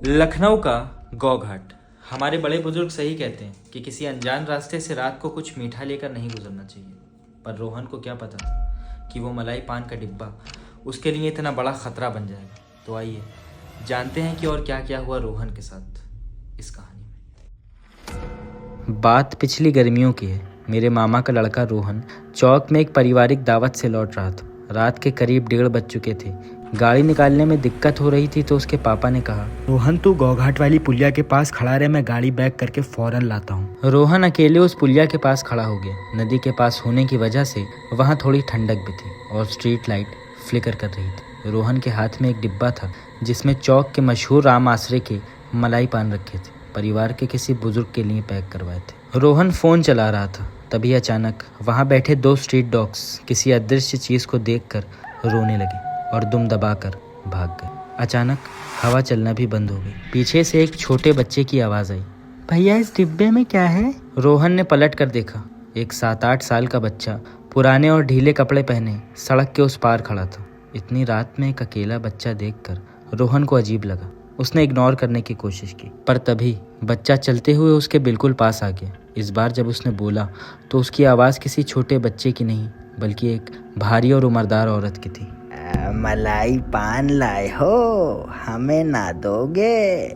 लखनऊ का गौ घाट। हमारे बड़े बुजुर्ग सही कहते हैं कि किसी अनजान रास्ते से रात को कुछ मीठा लेकर नहीं गुजरना चाहिए। पर रोहन को क्या पता था कि वो मलाई पान का डिब्बा उसके लिए इतना बड़ा खतरा बन जाएगा। तो आइए जानते हैं कि और क्या क्या हुआ रोहन के साथ इस कहानी में। बात पिछली गर्मियों की है। मेरे मामा का लड़का रोहन चौक में एक पारिवारिक दावत से लौट रहा था। रात के करीब 1:30 बज चुके थे। गाड़ी निकालने में दिक्कत हो रही थी तो उसके पापा ने कहा, रोहन तू गौघाट वाली पुलिया के पास खड़ा रहे, मैं गाड़ी बैक करके फौरन लाता हूँ। रोहन अकेले उस पुलिया के पास खड़ा हो गया। नदी के पास होने की वजह से वहाँ थोड़ी ठंडक भी थी और स्ट्रीट लाइट फ्लिकर कर रही थी। रोहन के हाथ में एक डिब्बा था जिसमें चौक के मशहूर राम आसरे के मलाई पान रखे थे। परिवार के किसी बुजुर्ग के लिए पैक करवाए थे। रोहन फोन चला रहा था, तभी अचानक वहाँ बैठे 2 स्ट्रीट डॉग्स किसी अदृश्य चीज को देखकर रोने लगे और दुम दबाकर भाग गए। अचानक हवा चलना भी बंद हो गई। पीछे से एक छोटे बच्चे की आवाज आई, भैया इस डिब्बे में क्या है? रोहन ने पलट कर देखा। एक 7-8 साल का बच्चा पुराने और ढीले कपड़े पहने सड़क के उस पार खड़ा था। इतनी रात में एक अकेला बच्चा देखकर रोहन को अजीब लगा। उसने इग्नोर करने की कोशिश की, पर तभी बच्चा चलते हुए उसके बिल्कुल पास आ गया। इस बार जब उसने बोला तो उसकी आवाज किसी छोटे बच्चे की नहीं बल्कि एक भारी और उम्रदार औरत की थी। मलाई पान लाए हो, हमें ना दोगे?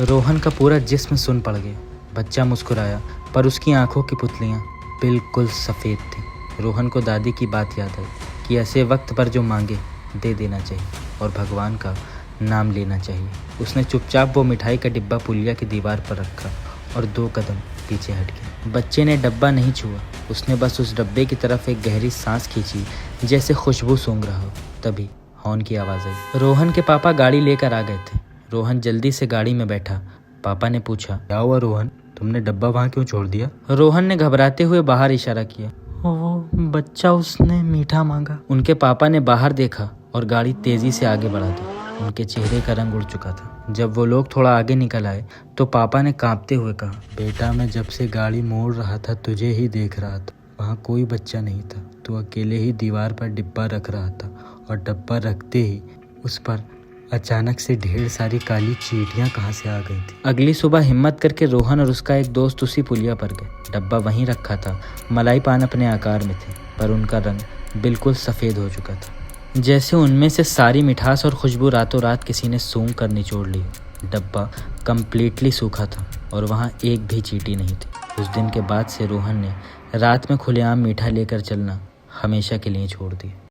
रोहन का पूरा जिस्म सुन पड़ गया। बच्चा मुस्कुराया पर उसकी आंखों की पुतलियां बिल्कुल सफ़ेद थीं। रोहन को दादी की बात याद आई कि ऐसे वक्त पर जो मांगे दे देना चाहिए और भगवान का नाम लेना चाहिए। उसने चुपचाप वो मिठाई का डिब्बा पुलिया की दीवार पर रखा और 2 कदम पीछे हट गया। बच्चे ने डब्बा नहीं छुआ, उसने बस उस डब्बे की तरफ एक गहरी सांस खींची जैसे खुशबू सूंघ रहा हो। तभी हॉर्न की आवाज़ आई। रोहन के पापा गाड़ी लेकर आ गए थे। रोहन जल्दी से गाड़ी में बैठा। पापा ने पूछा, क्या हुआ रोहन, तुमने डब्बा वहाँ क्यों छोड़ दिया? रोहन ने घबराते हुए बाहर इशारा किया। वो बच्चा, उसने मीठा मांगा। उनके पापा ने बाहर देखा और गाड़ी तेजी से आगे बढ़ा दी। उनके चेहरे का रंग उड़ चुका था। जब वो लोग थोड़ा आगे निकल आए तो पापा ने कांपते हुए कहा, बेटा मैं जब से गाड़ी मोड़ रहा था तुझे ही देख रहा था। वहाँ कोई बच्चा नहीं था, तू अकेले ही दीवार पर डिब्बा रख रहा था और डब्बा रखते ही उस पर अचानक से ढेर सारी काली चींटियां कहाँ से आ गई थी। अगली सुबह हिम्मत करके रोहन और उसका एक दोस्त उसी पुलिया पर गए। डब्बा वहीं रखा था। मलाई पान अपने आकार में थे पर उनका रंग बिल्कुल सफ़ेद हो चुका था, जैसे उनमें से सारी मिठास और खुशबू रातों रात किसी ने सूंघ कर निचोड़ ली। डब्बा कम्प्लीटली सूखा था और वहाँ एक भी चींटी नहीं थी। उस दिन के बाद से रोहन ने रात में खुलेआम मीठा लेकर चलना हमेशा के लिए छोड़ दिया।